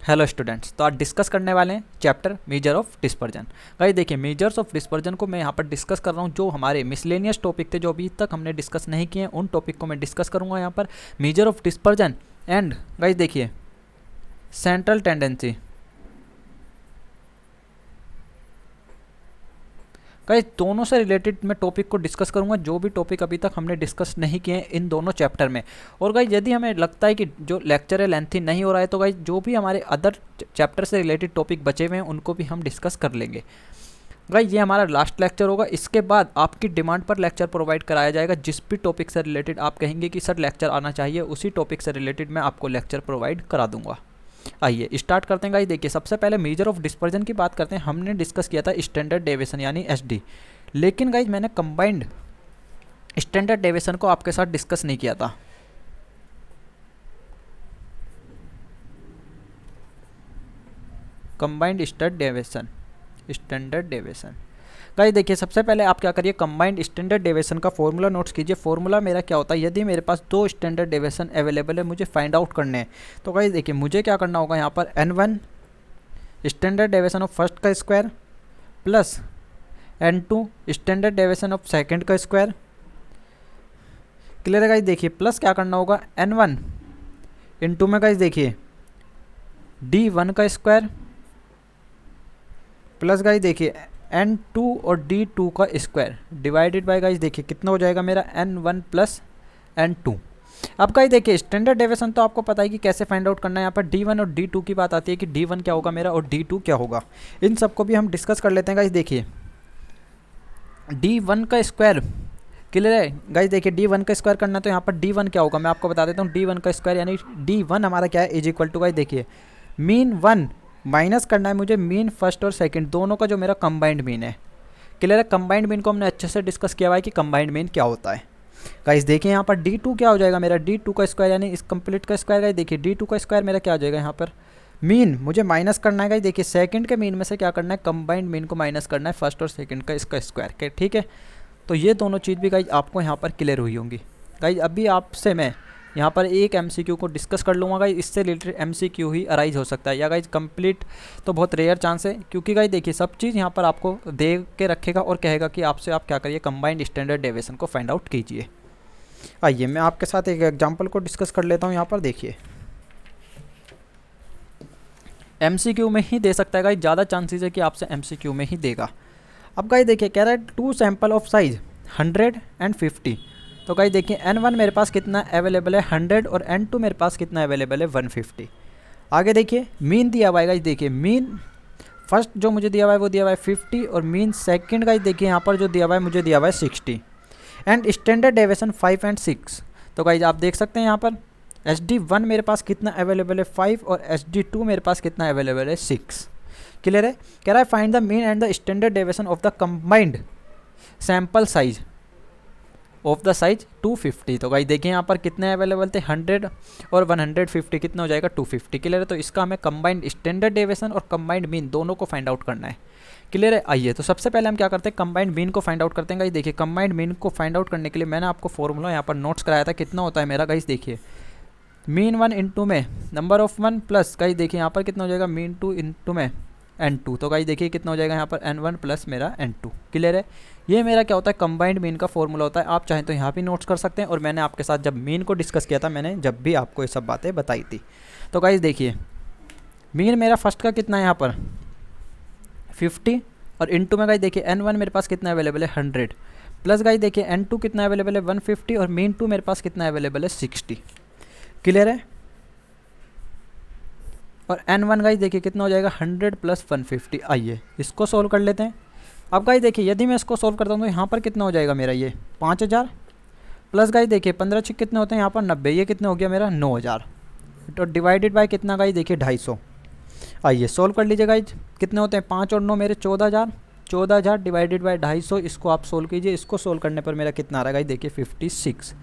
Hello students, तो आज discuss करने वाले हैं chapter measure of dispersion. Guys देखिए, मेजर्स ऑफ डिस्पर्जन को मैं यहाँ पर डिस्कस कर रहा हूँ। जो हमारे मिसलेनियस टॉपिक थे जो अभी तक हमने डिस्कस नहीं किए, उन टॉपिक को मैं डिस्कस करूँगा यहाँ पर। Measure of dispersion and guys देखिए सेंट्रल टेंडेंसी। गाइस दोनों से रिलेटेड मैं टॉपिक को डिस्कस करूंगा, जो भी टॉपिक अभी तक हमने डिस्कस नहीं किए हैं इन दोनों चैप्टर में। और गाइस यदि हमें लगता है कि जो लेक्चर है लेंथी नहीं हो रहा है, तो गाइस जो भी हमारे अदर चैप्टर से रिलेटेड टॉपिक बचे हुए हैं उनको भी हम डिस्कस कर लेंगे। गाइस ये हमारा लास्ट लेक्चर होगा। इसके बाद आपकी डिमांड पर लेक्चर प्रोवाइड कराया जाएगा। जिस भी टॉपिक से रिलेटेड आप कहेंगे कि सर लेक्चर आना चाहिए, उसी टॉपिक से रिलेटेड मैं आपको लेक्चर प्रोवाइड करा दूंगा। आइए स्टार्ट करते हैं गाइस। देखिए सबसे पहले मेजर ऑफ डिस्पर्जन की बात करते हैं। हमने डिस्कस किया था स्टैंडर्ड डेविएशन यानी एसडी, लेकिन गाइस मैंने कंबाइंड स्टैंडर्ड डेविएशन को आपके साथ डिस्कस नहीं किया था। कंबाइंड स्टैंडर्ड डेविएशन गाइस देखिए सबसे पहले आप क्या करिए, कंबाइंड स्टैंडर्ड डेविएशन का फॉर्मूला नोट्स कीजिए। फॉर्मूला मेरा क्या होता है, यदि मेरे पास दो स्टैंडर्ड डेविएशन अवेलेबल है, मुझे फाइंड आउट करने हैं, तो गाइस देखिए मुझे क्या करना होगा यहाँ पर n1 standard deviation of first का square plus n2 standard deviation of second का स्क्वायर। क्लियर है गाइस? देखिए प्लस क्या करना होगा n1 इंटू में गाइस देखिए d1 का स्क्वायर प्लस गाइस देखिए n2 और d2 का स्क्वायर डिवाइडेड बाय गाइस देखिए कितना हो जाएगा मेरा n1 प्लस n2। अब गाइस देखिए स्टैंडर्ड डेविएशन तो आपको पता है कि कैसे फाइंड आउट करना है। यहाँ पर d1 और d2 की बात आती है कि d1 क्या होगा मेरा और d2 क्या होगा। इन सबको भी हम डिस्कस कर लेते हैं गाइस। देखिए d1 का स्क्वायर क्लियर है गाइस? देखिए d1 का स्क्वायर करना, तो यहाँ पर d1 क्या होगा मैं आपको बता देता हूँ। d1 का स्क्वायर यानी d1 हमारा क्या है इज इक्वल टू गाइस देखिए मीन 1 माइनस करना है मुझे मीन फर्स्ट और सेकंड दोनों का जो मेरा कंबाइंड मीन है। क्लियर है? कंबाइंड मीन को हमने अच्छे से डिस्कस किया हुआ है कि कंबाइंड मीन क्या होता है। गाइस देखिए यहाँ पर d2 क्या हो जाएगा मेरा d2 का स्क्वायर यानी इस कंप्लीट का स्क्वायर। गाइस देखिए d2 का स्क्वायर मेरा क्या हो जाएगा यहाँ पर मीन मुझे माइनस करना है। गाइस देखिए सेकंड के मीन में से क्या करना है, कंबाइंड मीन को माइनस करना है फर्स्ट और सेकंड का इसका स्क्वायर के। ठीक है, तो ये दोनों चीज़ भी गाइस आपको यहाँ पर क्लियर हुई होंगी। गाइस अभी आपसे मैं यहाँ पर एक MCQ को डिस्कस कर लूँगा। गाइस इससे रिलेटेड MCQ ही अराइज हो सकता है, या गाइस कंप्लीट तो बहुत रेयर चांस है, क्योंकि गाइस देखिए सब चीज़ यहाँ पर आपको दे के रखेगा और कहेगा कि आपसे आप क्या करिए, कंबाइंड स्टैंडर्ड डेविएशन को फाइंड आउट कीजिए। आइए मैं आपके साथ एक एग्जाम्पल को डिस्कस कर लेता हूँ। यहाँ पर देखिए MCQ में ही दे सकता है गाइस, ज़्यादा चांसेस है कि आपसे MCQ में ही देगा। अब गाइस देखिए कह रहा है 2 सैंपल ऑफ साइज 100 एंड 50। तो गाइस देखिए n1 मेरे पास कितना अवेलेबल है 100 और n2 मेरे पास कितना अवेलेबल है 150। आगे देखिए मीन दिया हुआ है गाइस, देखिए मीन फर्स्ट जो मुझे दिया हुआ है वो दिया हुआ है 50 और मीन सेकंड गाइस देखिए यहाँ पर जो दिया हुआ है मुझे दिया हुआ है 60 एंड स्टैंडर्ड डेविएशन 5 एंड 6। तो गाइस आप देख सकते हैं यहाँ पर SD1 मेरे पास कितना अवेलेबल है 5 और SD2 मेरे पास कितना अवेलेबल है 6। क्लियर है? कह रहा है find the mean and the standard deviation of the combined sample size of the size 250। तो गाइस देखिए यहाँ पर कितने अवेलेबल थे 100 और 150 कितना हो जाएगा 250। क्लियर है? तो इसका हमें कंबाइंड स्टैंडर्ड डेविएशन और कंबाइंड मीन दोनों को फाइंड आउट करना है। क्लियर है? आइए तो सबसे पहले हम क्या करते हैं, कंबाइंड मीन को फाइंड आउट करते हैं। गाइस देखिए कंबाइंड मीन को फाइंड आउट करने के लिए मैंने आपको फॉर्मूला यहाँ पर नोट्स कराया था। कितना होता है मेरा गाइस देखिए मीन 1 इंटू में नंबर ऑफ 1 प्लस गाइस देखिए यहाँ पर कितना हो जाएगा मीन 2 इंटू में n2। तो गाइस देखिए कितना हो जाएगा यहाँ पर n1 प्लस मेरा n2। क्लियर है? ये मेरा क्या होता है कंबाइंड मीन का फॉर्मूला होता है। आप चाहें तो यहाँ भी नोट्स कर सकते हैं, और मैंने आपके साथ जब मीन को डिस्कस किया था मैंने जब भी आपको ये सब बातें बताई थी। तो गाइस देखिए मीन मेरा फर्स्ट का कितना है यहाँ पर 50 और इंटू में गाइस देखिए n1 मेरे पास कितना अवेलेबल है 100 प्लस गाइस देखिए n2 कितना अवेलेबल है 150 और मीन 2 मेरे पास कितना अवेलेबल है 60। क्लियर है? और n1 गाइस देखिए कितना हो जाएगा 100 प्लस 150। आइए इसको सोल्व कर लेते हैं। अब गाइस देखिए यदि मैं इसको सोल्व करता हूँ तो यहाँ पर कितना हो जाएगा मेरा ये 5000 प्लस गाइस देखिए 15 छिक कितने होते हैं यहाँ पर 90, ये कितना हो गया मेरा 9000 तो डिवाइडेड बाय कितना गाइस देखिए 250। आइए सोल्व कर लीजिए गाइस, कितने होते हैं 5 और 9 मेरे 14000 डिवाइडेड बाय 250। इसको आप सोल्व कीजिए। इसको सोल्व करने पर मेरा कितना आ रहा है गाइस देखिए 56।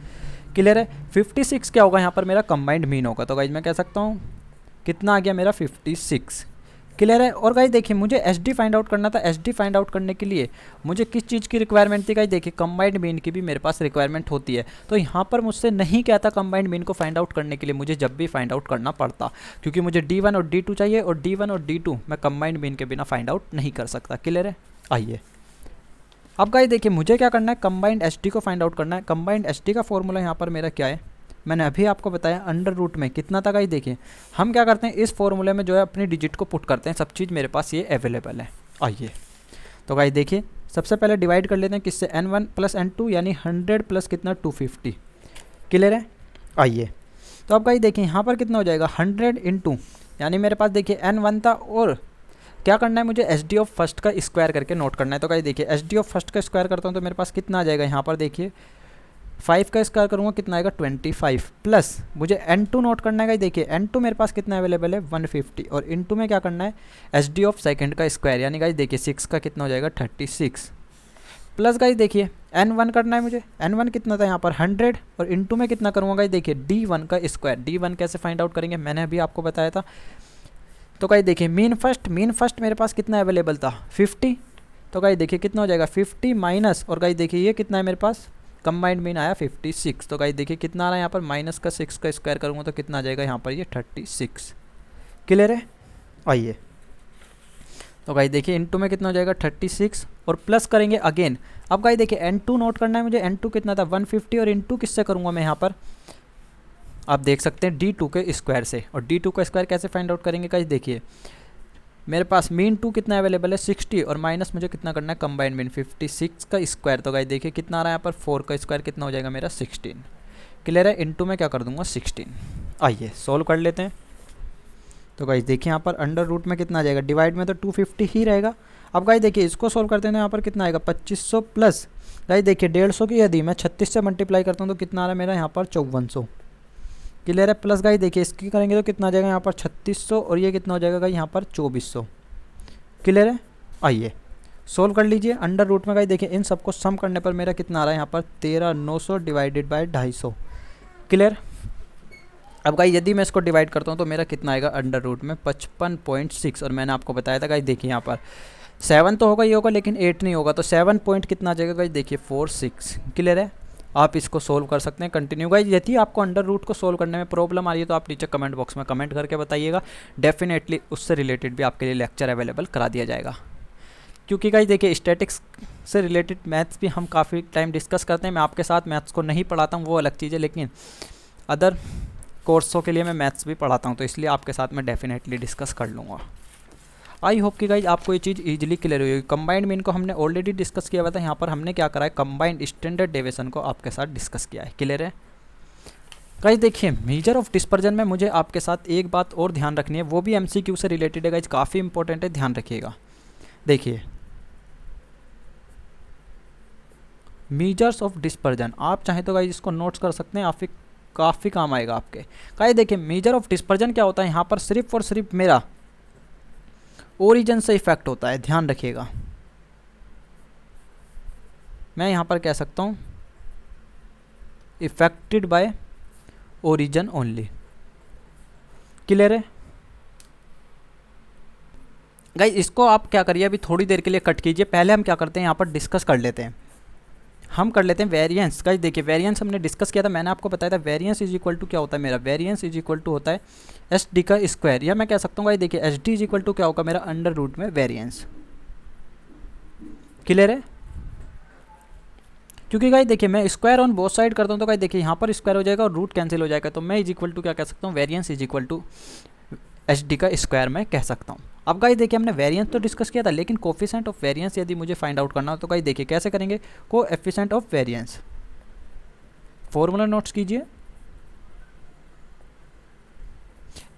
क्लियर है? 56 क्या होगा यहाँ पर मेरा कंबाइंड मीन होगा। तो गाइस मैं कह सकता हूँ कितना आ गया मेरा 56। क्लियर है। और गाइस देखिए मुझे एच डी फाइंड आउट करना था। एच डी फाइंड आउट करने के लिए मुझे किस चीज़ की रिक्वायरमेंट थी गाइस, देखिए कंबाइंड मीन की भी मेरे पास रिक्वायरमेंट होती है। तो यहाँ पर मुझसे नहीं क्या था कंबाइंड मीन को फाइंड आउट करने के लिए मुझे जब भी फाइंड आउट करना पड़ता, क्योंकि मुझे D1 और D2 चाहिए, और D1 और D2 मैं कंबाइंड मीन के बिना फाइंड आउट नहीं कर सकता। क्लियर है। आइए अब गाइस देखिए मुझे क्या करना है, कंबाइंड एच डी को फाइंड आउट करना है। कंबाइंड एच डी का फॉर्मूला यहाँ पर मेरा क्या है, मैंने अभी आपको बताया अंडर रूट में कितना था गाइस। देखिए हम क्या करते हैं, इस फॉर्मूले में जो है अपनी डिजिट को पुट करते हैं, सब चीज़ मेरे पास ये अवेलेबल है। आइए तो गाइस देखिए सबसे पहले डिवाइड कर लेते हैं किससे, N1 प्लस N2 यानी 100 प्लस कितना 250। क्लियर है। आइए तो अब गाइस देखिए यहाँ पर कितना हो जाएगा 100 इंटू, यानी मेरे पास देखिए N1 था, और क्या करना है मुझे एच डी ऑफ फर्स्ट का स्क्वायर करके नोट करना है। तो गाइस देखिए एच डी ऑफ फर्स्ट का स्क्वायर करता हूँ तो मेरे पास कितना आ जाएगा, यहाँ पर देखिए 5 का स्क्वायर करूँगा कितना आएगा 25, प्लस मुझे N2 नोट करना है गाइस। देखिए N2 मेरे पास कितना अवेलेबल है 150, और इनटू में क्या करना है एच डी ऑफ सेकंड का स्क्वायर, यानी गाइस देखिए 6 का कितना हो जाएगा 36, प्लस गाइस देखिए N1 करना है मुझे। N1 कितना था यहाँ पर 100, और इनटू में कितना करूँगा गाइस देखिए D1 का स्क्वायर। D1 कैसे फाइंड आउट करेंगे मैंने अभी आपको बताया था। तो गाइस देखिए मीन फर्स्ट मेरे पास कितना अवेलेबल था 50, तो गाइस देखिए कितना हो जाएगा 50 माइनस, और गाइस देखिए ये कितना है मेरे पास कंबाइंड मीन आया 56। तो गाइस देखिए कितना आ रहा है यहाँ पर माइनस का 6 का स्क्वायर करूँगा तो कितना आ जाएगा यहाँ पर ये 36। क्लियर है। आइए तो गाइस देखिए इनटू में कितना हो जाएगा 36, और प्लस करेंगे अगेन। अब गाइस देखिए N2 नोट करना है मुझे। N2 कितना था 150, और इनटू किससे करूँगा मैं यहाँ पर, आप देख सकते हैं D2 के स्क्वायर से। और D2 का स्क्वायर कैसे फाइंड आउट करेंगे गाइस, देखिए मेरे पास मीन 2 कितना अवेलेबल है 60, और माइनस मुझे कितना करना है कंबाइंड मीन 56 का स्क्वायर। तो गाइस देखिए कितना आ रहा है यहाँ पर 4 का स्क्वायर कितना हो जाएगा मेरा 16। क्लियर है। इनटू में क्या कर दूंगा 16। आइए सोल्व कर लेते हैं। तो गाइस देखिए यहाँ पर अंडर रूट में कितना आ जाएगा, डिवाइड में तो 250 ही रहेगा। अब गाइस देखिए इसको सोल्व करते हैं तो यहाँ पर कितना आएगा 2500, प्लस गाइस देखिए 150 की यदि मैं 36 से मल्टीप्लाई करता हूँ तो कितना आ रहा है मेरा यहाँ पर 5400। क्लियर है। प्लस गाइस देखिए इसकी करेंगे तो कितना आ जाएगा यहाँ पर 3600, और ये कितना हो जाएगा गाइस यहाँ पर 2400। क्लियर है। आइए सोल्व कर लीजिए। अंडर रूट में गाइस देखिए इन सबको सम करने पर मेरा कितना आ रहा है यहाँ पर 13900 डिवाइडेड बाय 250। क्लियर। अब गाइस यदि मैं इसको डिवाइड करता हूँ तो मेरा कितना आएगा अंडर रूट में 55.6, और मैंने आपको बताया था गाइस देखिए यहाँ पर 7 तो होगा ही होगा लेकिन 8 नहीं होगा, तो 7 पॉइंट कितना आ जाएगा गाइस देखिए 46। क्लियर है। आप इसको सोल्व कर सकते हैं। Continue guys. यदि आपको अंडर रूट को सोल्व करने में प्रॉब्लम आ रही है तो आप नीचे कमेंट बॉक्स में कमेंट करके बताइएगा, डेफिनेटली उससे रिलेटेड भी आपके लिए लेक्चर अवेलेबल करा दिया जाएगा। क्योंकि गाइस देखिए स्टैटिक्स से रिलेटेड मैथ्स भी हम काफ़ी टाइम डिस्कस करते हैं। मैं आपके साथ मैथ्स को नहीं पढ़ाता हूँ वो अलग चीज़ है, लेकिन अदर कोर्सों के लिए मैं मैथ्स भी पढ़ाता हूँ, तो इसलिए आपके साथ मैं डेफिनेटली डिस्कस कर लूँगा। आई होप कि गाइज आपको ये चीज़ इजीली क्लियर हुई होगी। कंबाइंड मीन को हमने ऑलरेडी डिस्कस किया हुआ था, यहाँ पर हमने क्या करा है कंबाइंड स्टैंडर्ड डेविएशन को आपके साथ डिस्कस किया है। क्लियर है। गाइज देखिए मेजर ऑफ डिस्पर्जन में मुझे आपके साथ एक बात और ध्यान रखनी है, वो भी MCQ से रिलेटेड है गाइज, काफ़ी इंपॉर्टेंट है, ध्यान रखिएगा। देखिए मेजर्स ऑफ डिस्पर्जन, आप चाहें तो गाइज इसको नोट्स कर सकते हैं, काफ़ी काम आएगा आपके। गाइज देखिए मेजर ऑफ डिस्पर्जन क्या होता है, यहाँ पर सिर्फ और सिर्फ मेरा ओरिजिन से इफेक्ट होता है, ध्यान रखिएगा। मैं यहाँ पर कह सकता हूँ affected by origin only. Clear है। गाइस इसको आप क्या करिए अभी थोड़ी देर के लिए कट कीजिए, पहले हम क्या करते हैं यहाँ पर डिस्कस कर लेते हैं, हम कर लेते हैं वेरिएंस। गाइस देखिए वेरिएंस हमने डिस्कस किया था, मैंने आपको बताया था वेरिएंस इज इक्वल टू क्या होता है मेरा, वेरिएंस इज इक्वल टू होता है एस डी का स्क्वायर, या मैं कह सकता हूँ गाइस देखिए S D is equal to क्या होगा मेरा अंडर रूट में वेरिएंस। क्लियर है। क्योंकि गाइस देखिए मैं स्क्वायर ऑन बोथ साइड करता हूँ तो गाइस देखिए यहाँ पर स्क्वायर हो जाएगा और रूट कैंसिल हो जाएगा, तो मैं इज इक्वल टू क्या कह सकता हूँ variance is equal to H D का स्क्वायर मैं कह सकता हूँ। अब गाइस देखिए हमने वेरिएंस तो डिस्कस किया था, लेकिन कोफिशिएंट ऑफ वेरिएंस यदि मुझे फाइंड आउट करना हो तो गाइस देखिए कैसे करेंगे, coefficient of variance formula notes कीजिए।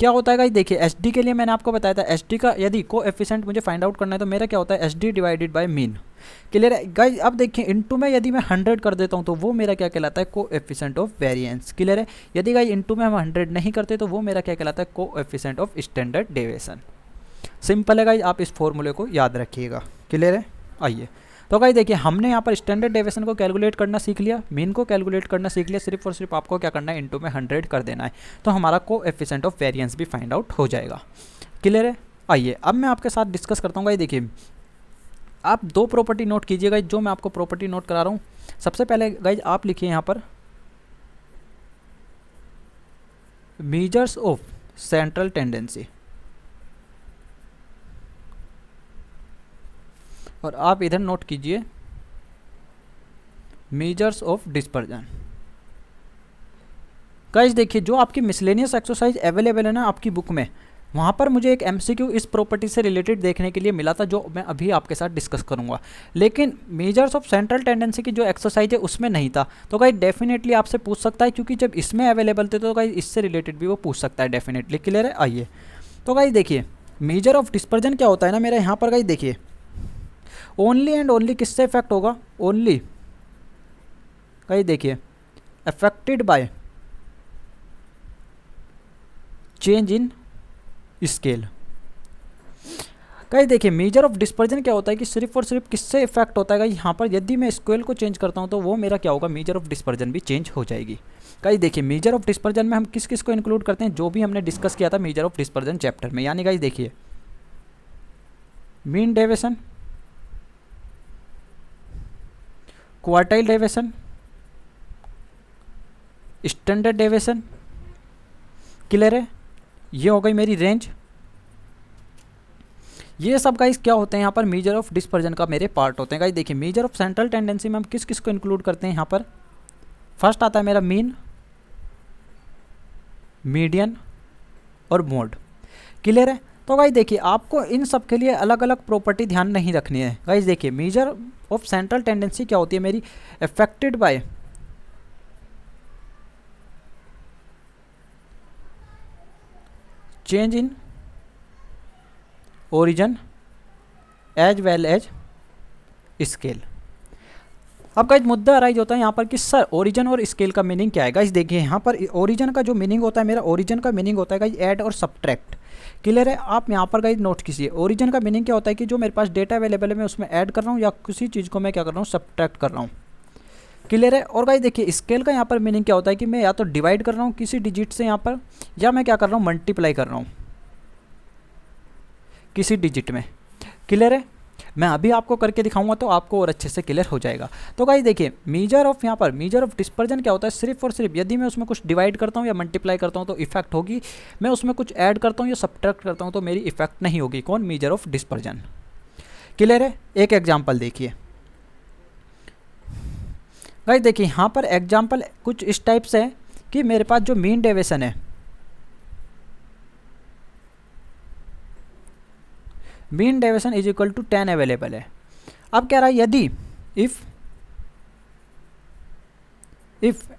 क्या होता है गाइस देखिए एच डी के लिए मैंने आपको बताया था एच डी का यदि कोएफिशिएंट मुझे फाइंड आउट करना है तो मेरा क्या होता है H D divided by mean. Clear है गाइस। अब देखिए इनटू में यदि मैं 100 कर देता हूं तो वो मेरा क्या कहलाता है कोएफिशिएंट ऑफ वेरिएंस। क्लियर है। यदि गाइस इनटू में हम 100 नहीं करते तो वो मेरा क्या कहलाता है coefficient of standard deviation. Simple है गाइस, आप इस फॉर्मूले को याद रखिएगा। क्लियर है। आइए तो गाइस देखिए हमने यहाँ पर स्टैंडर्ड डेविएशन को कैलकुलेट करना सीख लिया, मीन को कैलकुलेट करना सीख लिया, सिर्फ और सिर्फ आपको क्या करना है इनटू में 100 कर देना है, तो हमारा कोएफिशिएंट ऑफ वेरिएंस भी फाइंड आउट हो जाएगा। क्लियर है। आइए अब मैं आपके साथ डिस्कस करता हूँ गाइस। देखिए आप दो प्रॉपर्टी नोट कीजिएगा, जो मैं आपको प्रॉपर्टी नोट करा रहा हूँ। सबसे पहले गाइज आप लिखिए यहाँ पर मेजर्स ऑफ सेंट्रल टेंडेंसी, और आप इधर नोट कीजिए मेजर्स ऑफ डिस्पर्जन। गाइज देखिए जो आपकी मिसलेनियस एक्सरसाइज अवेलेबल है ना आपकी बुक में, वहाँ पर मुझे एक एमसीक्यू इस प्रॉपर्टी से रिलेटेड देखने के लिए मिला था, जो मैं अभी आपके साथ डिस्कस करूँगा। लेकिन मेजर्स ऑफ सेंट्रल टेंडेंसी की जो एक्सरसाइज है उसमें नहीं था। तो गाइज डेफिनेटली आपसे पूछ सकता है, क्योंकि जब इसमें अवेलेबल थे तो गाइज इससे रिलेटेड भी वो पूछ सकता है डेफिनेटली। क्लियर है? आइए तो गाइज देखिए मेजर ऑफ डिस्पर्जन क्या होता है ना मेरा यहाँ पर गाइज देखिए, ओनली एंड ओनली किससे इफेक्ट होगा, ओनली गाइज देखिए affected by change in scale. Guys देखिए मेजर ऑफ डिस्पर्जन क्या होता है कि सिर्फ और सिर्फ किससे इफेक्ट होता है यहाँ पर, यदि मैं स्केल को चेंज करता हूँ तो वो मेरा क्या होगा, मेजर ऑफ डिस्पर्जन भी चेंज हो जाएगी। गाइस देखिए मेजर ऑफ डिस्पर्जन में हम किस किस को इंक्लूड करते हैं, जो भी हमने डिस्कस किया था मेजर ऑफ डिस्पर्जन चैप्टर में। यानी गाइस देखिए mean deviation, quartile deviation, standard deviation. Clear है? ये हो गई मेरी रेंज। ये सब गाइस क्या होते हैं यहाँ पर, मेजर ऑफ डिस्पर्जन का मेरे पार्ट होते हैं। गाइस देखिए मेजर ऑफ सेंट्रल टेंडेंसी में हम किस किस को इंक्लूड करते हैं यहाँ पर, फर्स्ट आता है मेरा मीन, मीडियन और मोड। क्लियर है? तो गाइस देखिए आपको इन सब के लिए अलग अलग प्रॉपर्टी ध्यान नहीं रखनी है। गाइस देखिए मेजर ऑफ सेंट्रल टेंडेंसी क्या होती है मेरी, affected by change in origin as well as scale. अब गाइज मुद्दा अराइज होता है यहाँ पर कि सर ओरिजिन और स्केल का मीनिंग क्या है। गाइज देखिए यहाँ पर ओरिजिन का जो मीनिंग होता है मेरा, ओरिजिन का मीनिंग होता है गाइज ऐड और सब्ट्रैक्ट। क्लियर है? आप यहाँ पर गाइज नोट कीजिए ओरिजिन का मीनिंग क्या होता है कि जो मेरे पास डेटा अवेलेबल है मैं उसमें ऐड कर रहा हूँ, या किसी चीज़ को मैं क्या कर रहा हूँ, सब्ट्रैक्ट कर रहा हूँ। क्लियर है? और गाइज देखिए स्केल का यहाँ पर मीनिंग क्या होता है कि मैं या तो डिवाइड कर रहा हूँ किसी डिजिट से यहाँ पर, या मैं क्या कर रहा हूँ, मल्टीप्लाई कर रहा हूँ किसी डिजिट में। क्लियर है? मैं अभी आपको करके दिखाऊंगा तो आपको और अच्छे से क्लियर हो जाएगा। तो गाइस देखिए मेजर ऑफ यहाँ पर मेजर ऑफ डिस्पर्जन क्या होता है, सिर्फ और सिर्फ यदि मैं उसमें कुछ डिवाइड करता हूँ या मल्टीप्लाई करता हूँ तो इफेक्ट होगी, मैं उसमें कुछ ऐड करता हूँ या सब्ट्रैक्ट करता हूँ तो मेरी इफेक्ट नहीं होगी। कौन? Measure of dispersion. क्लियर है? एक एग्जाम्पल देखिए गाइस, देखिए यहाँ पर एग्जाम्पल कुछ इस टाइप से है कि मेरे पास जो मीन डेविएशन है, mean deviation is equal to 10 available है। अब कह रहा है यदि if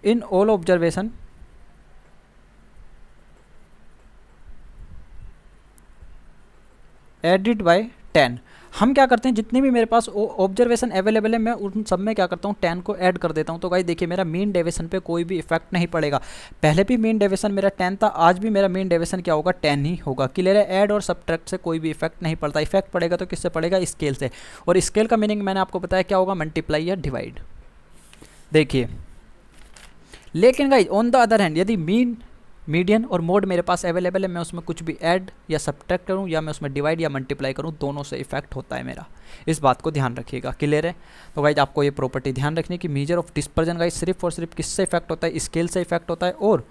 in all observation added by 10, हम क्या करते हैं जितने भी मेरे पास ऑब्जर्वेशन अवेलेबल है मैं उन सब में क्या करता हूँ 10 को ऐड कर देता हूँ। तो गाइस देखिए मेरा मीन डेविएशन पे कोई भी इफेक्ट नहीं पड़ेगा। पहले भी मीन डेविएशन मेरा 10 था, आज भी मेरा मीन डेविएशन क्या होगा, 10 ही होगा। क्लियर है? ऐड और सब्ट्रैक्ट से कोई भी इफेक्ट नहीं पड़ता। इफेक्ट पड़ेगा तो किससे पड़ेगा, स्केल से। और स्केल का मीनिंग मैंने आपको बताया क्या होगा, मल्टीप्लाई या डिवाइड। देखिए लेकिन guys on the other hand यदि मीन, मीडियन और मोड मेरे पास अवेलेबल है, मैं उसमें कुछ भी ऐड या सब्ट्रैक्ट करूं या मैं उसमें डिवाइड या मल्टीप्लाई करूं, दोनों से इफेक्ट होता है मेरा। इस बात को ध्यान रखिएगा। क्लियर है? तो गाइज आपको ये प्रॉपर्टी ध्यान रखनी कि मेजर ऑफ डिस्पर्जन गाइज सिर्फ और सिर्फ किससे इफेक्ट होता है, स्केल से इफेक्ट होता है। और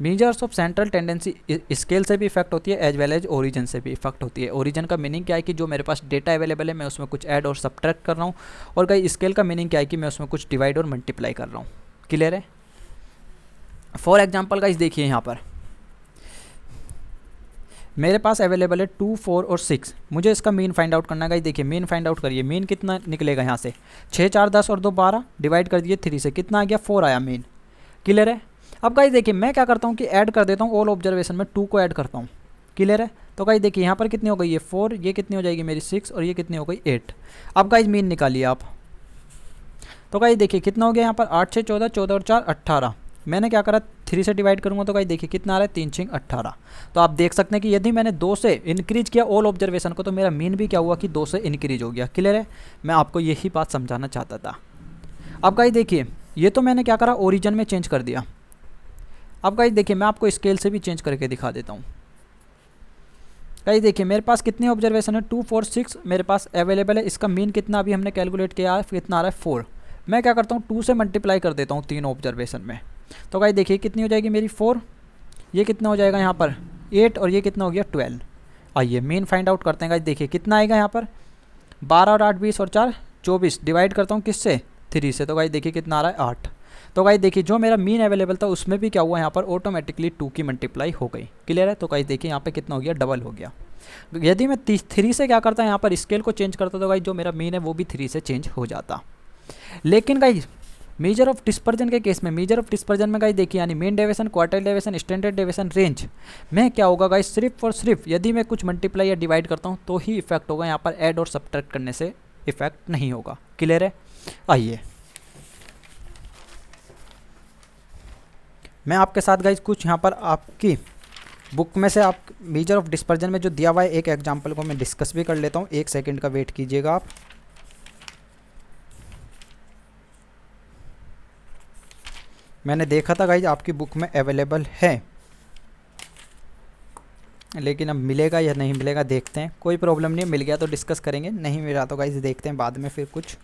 measures of central tendency scale से भी इफेक्ट होती है एज वेल एज ओरिजिन से भी इफेक्ट होती है। ओरिजिन का मीनिंग क्या है कि जो मेरे पास डेटा अवेलेबल है मैं उसमें कुछ ऐड और सब्ट्रैक्ट कर रहा हूँ, और गाइज स्केल का मीनिंग क्या है कि मैं उसमें कुछ डिवाइड और मल्टीप्लाई कर रहा हूँ। क्लियर है? फॉर एग्जाम्पल गाइज देखिए यहाँ पर मेरे पास अवेलेबल है 2, 4 और 6। मुझे इसका मीन फाइंड आउट करना है गाइस। देखिए मीन फाइंड आउट करिए, मीन कितना निकलेगा यहाँ से, 6, 4, 10 और 2, 12 डिवाइड कर दिए 3 से, कितना आ गया, 4 आया मीन। क्लियर है? अब गाइस देखिए मैं क्या करता हूँ कि ऐड कर देता हूँ ऑल ऑब्जर्वेशन में 2 को ऐड करता हूँ। क्लियर है? तो गाइस देखिए यहाँ पर कितनी हो गई, ये 4, ये कितनी हो जाएगी मेरी 6 और ये कितनी हो गई 8। अब गाइस मीन निकालिए आप। तो गाइस देखिए कितना हो गया यहाँ पर, 8, 6, 14, 14 और 4 18। मैंने क्या करा, 3 से डिवाइड करूंगा तो गाइस देखिए कितना आ रहा है, 3, 6, 18। तो आप देख सकते हैं कि यदि मैंने 2 से इंक्रीज किया ऑल ऑब्जर्वेशन को तो मेरा मीन भी क्या हुआ कि 2 से इंक्रीज हो गया। क्लियर है? मैं आपको यही बात समझाना चाहता था। अब गाइस देखिए ये तो मैंने क्या करा, ओरिजिन में चेंज कर दिया। अब गाइस देखिए मैं आपको स्केल से भी चेंज करके दिखा देता हूँ। गाइस देखिए मेरे पास कितनी ऑब्जर्वेशन है, 2 4 6 मेरे पास अवेलेबल है। इसका मीन कितना अभी हमने कैलकुलेट किया है, कितना आ रहा है 4। मैं क्या करता हूँ 2 से मल्टीप्लाई कर देता हूँ तीनों ऑब्जर्वेशन में। तो गाइस देखिए कितनी हो जाएगी मेरी 4, ये कितना हो जाएगा यहाँ पर 8 और ये कितना हो गया 12। आइए मीन फाइंड आउट करते हैं गाइस। देखिए कितना आएगा यहाँ पर 12 और 8 20 और 4 24, डिवाइड करता हूँ किससे 3 से। तो गाइस देखिए कितना आ रहा है 8। तो गाइस देखिए जो मेरा मीन अवेलेबल था उसमें भी क्या हुआ यहाँ पर ऑटोमेटिकली 2 की मल्टीप्लाई हो गई। क्लियर है। तो गाइस देखिए यहाँ पे कितना हो गया डबल हो गया। यदि मैं 3 से क्या करता यहाँ पर स्केल को चेंज करता तो गाइस जो मेरा मीन है वो भी 3 से चेंज हो जाता। लेकिन गाइस मेजर ऑफ डिस्पर्जन के केस में, मेजर ऑफ डिस्पर्जन में गाइस देखिए यानी mean deviation, quartile deviation, standard deviation, range में क्या होगा गाइस सिर्फ और सिर्फ यदि मैं कुछ मल्टीप्लाई या डिवाइड करता हूँ तो ही इफेक्ट होगा, यहाँ पर ऐड और सब्ट्रैक्ट करने से इफेक्ट नहीं होगा। क्लियर है। आइए मैं आपके साथ गाइस कुछ यहाँ पर आपकी बुक में से आप मेजर ऑफ डिस्पर्जन में जो दिया हुआ है एक एग्जाम्पल को मैं डिस्कस भी कर लेता हूँ। 1 सेकंड का वेट कीजिएगा आप। मैंने देखा था गाइज आपकी बुक में अवेलेबल है, लेकिन अब मिलेगा या नहीं मिलेगा देखते हैं। कोई प्रॉब्लम नहीं, मिल गया तो डिस्कस करेंगे, नहीं मिला तो गाइज देखते हैं बाद में फिर कुछ।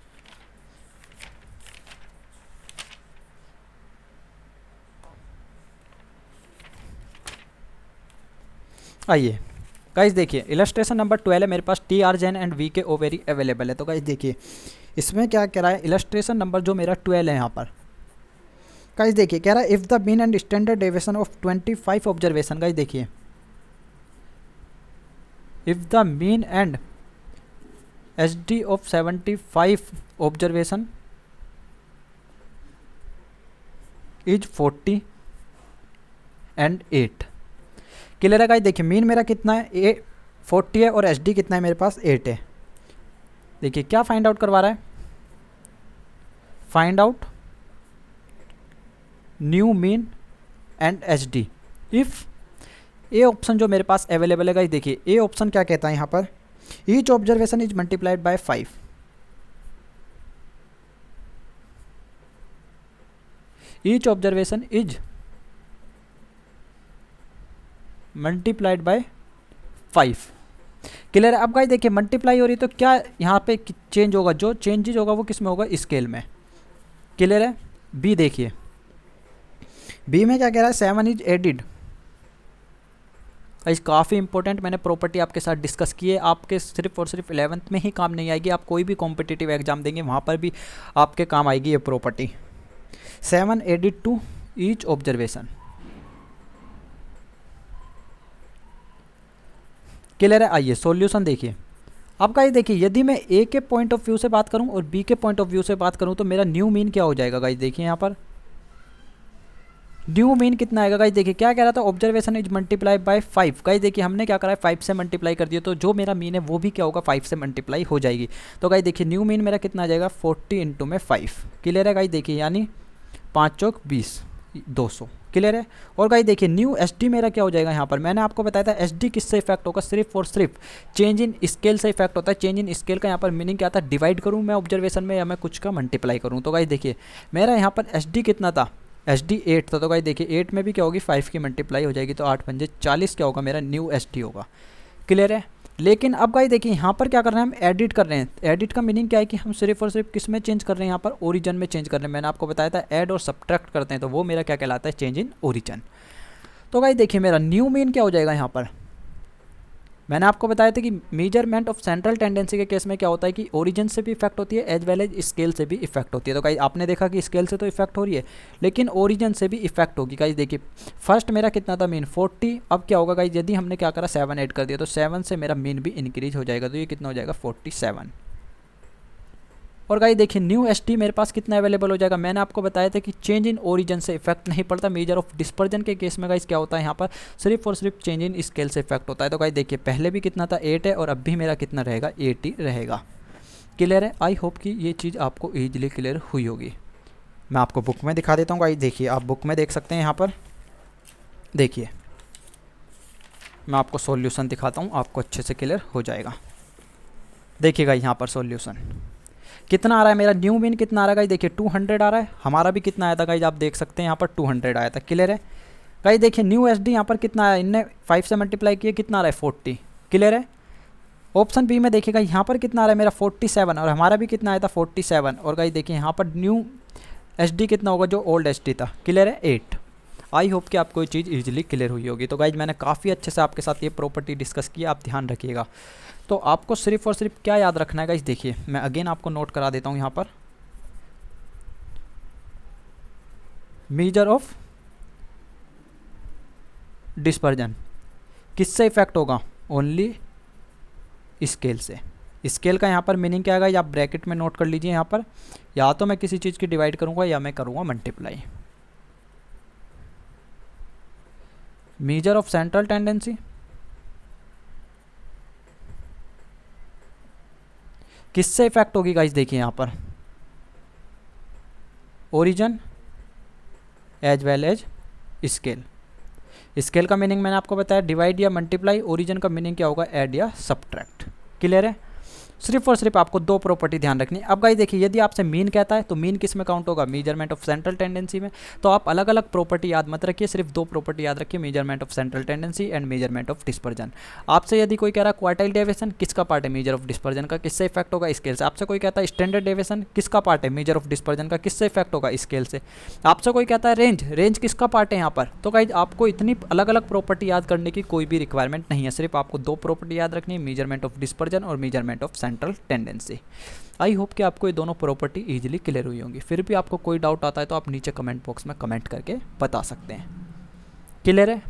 आइए गाइज देखिए इलस्ट्रेशन नंबर 12 है मेरे पास, T R Jain and V K Ohri available है। तो गाइज देखिए इसमें क्या कह रहा है, इलस्ट्रेशन नंबर जो मेरा 12 है यहाँ पर गाइज देखिए कह रहा है if the mean and standard deviation of 25 observation. Guys देखिए if the mean and H D of 75 observation is 40 and 8। Clear है गाइस। देखिए मीन मेरा कितना है 40 है और एच डी कितना है मेरे पास 8 है। देखिए क्या फाइंड आउट करवा रहा है, find out new mean and H D if A option जो मेरे पास अवेलेबल है गाइस। देखिए ए ऑप्शन क्या कहता है यहाँ पर, each observation is multiplied by 5। Each observation is multiplied by 5। Clear है। अब गाइस देखिए मल्टीप्लाई हो रही तो क्या यहाँ पे चेंज होगा, जो चेंजेज होगा वो किस में होगा, स्केल में। क्लियर है। बी देखिए बी में क्या कह रहा है 7 इज एडिड। गाइस काफ़ी इंपॉर्टेंट मैंने प्रॉपर्टी आपके साथ डिस्कस की है, आपके सिर्फ और सिर्फ 11th में ही काम नहीं आएगी, आप कोई भी कॉम्पिटिटिव एग्जाम देंगे वहाँ पर भी आपके काम आएगी ये property. 7 added to each observation. Clear है। आइए सॉल्यूशन देखिए। अब गाइस देखिए यदि मैं ए के पॉइंट ऑफ व्यू से बात करूं और बी के पॉइंट ऑफ व्यू से बात करूं तो मेरा न्यू मीन क्या हो जाएगा गाइस। देखिए यहाँ पर न्यू मीन कितना आएगा गाइस। देखिए क्या कह रहा था, observation is multiply by 5। Guys देखिए हमने क्या करा है 5 से मल्टीप्लाई कर दिया, तो जो मेरा मीन है वो भी क्या होगा 5 से मल्टीप्लाई हो जाएगी। तो गाइस देखिए न्यू मीन मेरा कितना आ जाएगा 40 इंटू में 5। क्लियर है गाइस। देखिए यानी 5 चौक 20 200। क्लियर है। और गाइस देखिए न्यू एच डी मेरा क्या हो जाएगा यहाँ पर, मैंने आपको बताया था एच डी किससे इफेक्ट होगा, सिर्फ और सिर्फ चेंज इन स्केल से इफेक्ट होता है। चेंज इन स्केल का यहाँ पर मीनिंग क्या था, डिवाइड करूँ मैं ऑब्जर्वेशन में या मैं कुछ का मल्टीप्लाई करूँ। तो गाइस देखिए मेरा यहाँ पर एच डी कितना था, एच डी 8 था। तो गाइस देखिए 8 में भी क्या होगी 5 की मल्टीप्लाई हो जाएगी, तो 8 पंजे 40 क्या होगा मेरा न्यू एच डी होगा। क्लियर है। लेकिन अब गाइस देखिए यहाँ पर क्या कर रहे हैं, हम एडिट कर रहे हैं। एडिट का मीनिंग क्या है कि हम सिर्फ और सिर्फ किस में चेंज कर रहे हैं, यहाँ पर ओरिजिन में चेंज कर रहे हैं। मैंने आपको बताया था ऐड और सब्ट्रैक्ट करते हैं, तो वो मेरा क्या कहलाता है चेंज इन ओरिजिन। तो गाइस देखिए मेरा न्यू मीन क्या हो जाएगा यहाँ पर, मैंने आपको बताया था कि मेजरमेंट ऑफ सेंट्रल टेंडेंसी के केस में क्या होता है कि ओरिजिन से भी इफेक्ट होती है एज वेल एज स्केल से भी इफेक्ट होती है। तो गाइस आपने देखा कि स्केल से तो इफेक्ट हो रही है लेकिन ओरिजिन से भी इफेक्ट होगी। गाइस देखिए फर्स्ट मेरा कितना था मीन 40, अब क्या होगा गाइस यदि हमने क्या करा 7 ऐड कर दिया तो 7 से मेरा मीन भी इंक्रीज हो जाएगा, तो ये कितना हो जाएगा 47। और गाइस देखिए न्यू एस टी मेरे पास कितना अवेलेबल हो जाएगा, मैंने आपको बताया था कि चेंज इन ओरिजिन से इफेक्ट नहीं पड़ता। मेजर ऑफ डिस्पर्जन के केस में गाइस क्या होता है यहाँ पर सिर्फ और सिर्फ चेंज इन स्केल से इफेक्ट होता है। तो गाइस देखिए पहले भी कितना था 8 है और अब भी मेरा कितना रहेगा 8 ही रहेगा। क्लियर है। आई होप कि ये चीज़ आपको ईजिली क्लियर हुई होगी। मैं आपको बुक में दिखा देता हूँ गाइस। देखिए आप बुक में देख सकते हैं, यहाँ पर देखिए मैं आपको सॉल्यूशन दिखाता हूँ, आपको अच्छे से क्लियर हो जाएगा। देखिएगा यहाँ पर सॉल्यूशन कितना आ रहा है, मेरा न्यू मीन कितना आ रहा है गाइस। देखिए 200 आ रहा है, हमारा भी कितना आया था गाइस आप देख सकते हैं यहाँ पर 200 आया था। क्लियर है। गाइस देखिए न्यू एस डी यहाँ पर कितना आया, इनने 5 से मल्टीप्लाई किया, कितना आ रहा है 40। क्लियर है। ऑप्शन बी में देखिएगा यहाँ पर कितना आ रहा है मेरा 47 और हमारा भी कितना आया था 47 और गाइस देखिए यहाँ पर न्यू एचडी कितना होगा जो ओल्ड एचडी था। क्लियर है 8। आई होप कि आपको ये चीज़ इजीली क्लियर हुई होगी। तो गाइज मैंने काफ़ी अच्छे से आपके साथ ये प्रॉपर्टी डिस्कस किया, आप ध्यान रखिएगा। तो आपको सिर्फ और सिर्फ क्या याद रखना है गाइज, देखिए मैं अगेन आपको नोट करा देता हूँ यहाँ पर। मेजर ऑफ डिस्पर्जन किससे इफेक्ट होगा, ओनली स्केल से। स्केल का यहाँ पर मीनिंग क्या है, आप ब्रैकेट में नोट कर लीजिए यहाँ पर, या तो मैं किसी चीज़ की डिवाइड करूँगा या मैं करूँगा multiply. Measure of central tendency किससे इफेक्ट होगी गाइस, देखिए यहाँ पर origin as well as scale. Scale का मीनिंग मैंने आपको बताया डिवाइड या मल्टीप्लाई, ओरिजिन का मीनिंग क्या होगा, ऐड या सब्ट्रैक्ट। क्लियर है। सिर्फ और सिर्फ आपको दो प्रॉपर्टी ध्यान रखनी है। अब गाइस देखिए यदि आपसे मीन कहता है तो मीन किस में काउंट होगा, मेजरमेंट ऑफ सेंट्रल टेंडेंसी में। तो आप अलग अलग प्रॉपर्टी याद मत रखिए, सिर्फ दो प्रॉपर्टी याद रखिए, measurement of central tendency and measurement of dispersion. आपसे यदि कोई कह रहा है क्वार्टाइल डेविएशन किसका पार्ट है, मेजर ऑफ डिस्पर्जन का, किससे इफेक्ट होगा, स्केल से। आपसे कोई कहता है स्टैंडर्ड डेविएशन किसका पार्ट है, मेजर ऑफ डिस्पर्जन का, किससे इफेक्ट होगा, स्केल से। आपसे कोई कहता है रेंज, रेंज किसका पार्ट है यहाँ पर। तो गाइस आपको इतनी अलग अलग प्रॉपर्टी याद करने की कोई भी रिक्वायरमेंट नहीं है, सिर्फ आपको दो प्रॉपर्टी याद रखनी है, मेजरमेंट ऑफ डिस्पर्जन और measurement of central tendency. I hope कि आपको ये दोनों प्रॉपर्टी इजीली क्लियर हुई होंगी। फिर भी आपको कोई डाउट आता है तो आप नीचे कमेंट बॉक्स में कमेंट करके बता सकते हैं। क्लियर है।